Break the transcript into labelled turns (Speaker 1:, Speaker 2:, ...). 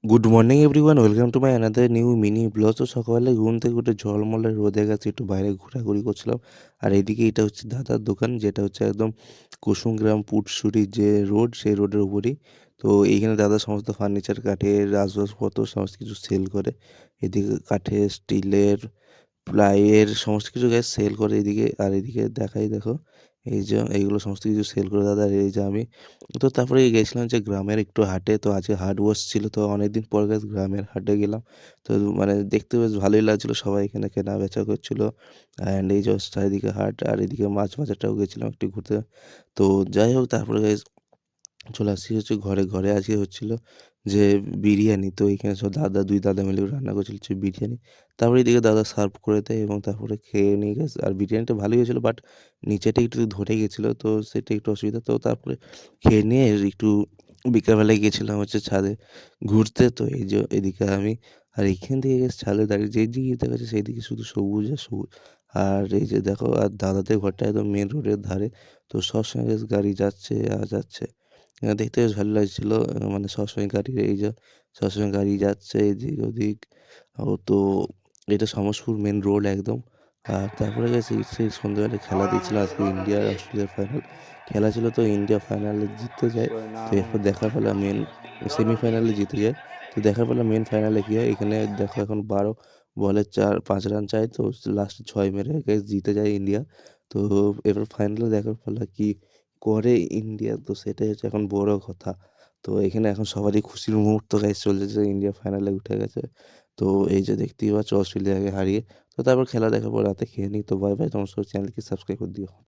Speaker 1: Good morning everyone, welcome to my another new mini blog. তো সকালে ঘুম থেকে উঠে ঝলমলে রোদে গেছে, একটু বাইরে ঘোরাঘুরি করছিলাম। আর এইদিকে এটা হচ্ছে দাদার দোকান, যেটা হচ্ছে একদম কুসুমগ্রাম পুটসুরি যে রোড, সেই রোডের উপরই। তো এইখানে দাদা সমস্ত ফার্নিচার, কাঠের আসবাবপত্র সমস্ত কিছু সেল করে। এদিকে কাঠের, স্টিলের, প্লাইয়ের সমস্ত কিছু গ্যাস সেল করে এদিকে। আর এদিকে দেখাই দেখো, এই যে এইগুলো সমস্ত কিছু সেল করে দাদা। আর এই যে আমি তো তারপরে গেছিলাম যে গ্রামের একটু হাটে। তো আজকে হাট বসছিল, তো অনেকদিন পর গ্যাস গ্রামের হাটে গেলাম। তো মানে দেখতে বেশ ভালোই লাগছিলো, সবাই এখানে কেনা বেচা করছিল। অ্যান্ড এই যে চারিদিকে হাট, আর এদিকে মাছ বাজারটাও গেছিলাম একটু ঘুরতে। তো যাই হোক, তারপরে guys চলে আসছি হচ্ছে ঘরে। ঘরে আজকে হচ্ছিল যে বিরিয়ানি। তো এইখানে সব দুই দাদা মিলে রান্না করছিল হচ্ছে বিরিয়ানি। তারপরে এদিকে দাদা সার্ভ করে দেয় এবং তারপরে খেয়ে নিয়ে গেছে। আর বিরিয়ানিটা ভালোই হয়েছিল, বাট নিচেটা একটু ধরে গেছিলো, তো সেটা একটু অসুবিধা। তো তারপরে খেয়ে নিয়ে একটু বিকালবেলায় গেছিলাম হচ্ছে ছাদে ঘুরতে। তো এই যে এদিকে আমি, আর এইখান থেকে ছাদে দাঁড়িয়ে যেই দিকে দেখাচ্ছে সেই দিকে শুধু সবুজ আর সবুজ। আর এই যে দেখো, আর দাদাদের ঘরটা একদম মেন রোডের ধারে। তো সবসময় গাড়ি যাচ্ছে আর যাচ্ছে। দেখতে বেশ ভালো লাগছিল। মানে সবসময় গাড়ি, এই যে সবসময় গাড়ি যাচ্ছে এদিক ওদিক। তো এটা সমসপুর মেন রোড একদম। আর তারপরে গেছি সেই সন্ধ্যেবেলায় খেলা দেখছিলাম, আজকে ইন্ডিয়া আর অস্ট্রেলিয়ার ফাইনাল খেলা ছিল। তো ইন্ডিয়া ফাইনালে জিততে যায়। তো এরপর দেখার পালা মেন সেমিফাইনালে জিতে যায়। তো দেখার পালা মেন ফাইনালে কী হয়। এখানে দেখো, এখন 12 বলে 5 রান চাই, তো লাস্টে 6 মেরে জিতে যায় ইন্ডিয়া। তো এবার ফাইনালে দেখার পালা কি করে ইন্ডিয়া, তো সেটাই হচ্ছে এখন বড় কথা। তো এখানে এখন সবারই খুশির মুহূর্ত গাইস চলছে যে ইন্ডিয়া ফাইনালে উঠে গেছে। তো এই যে দেখতেই পাচ্ছ অস্ট্রেলিয়াকে হারিয়ে। তো তারপর খেলা দেখার পর রাতে খেয়ে নিই। তো বাই বাই, তোমার সব চ্যানেলকে সাবস্ক্রাইব করে দিও।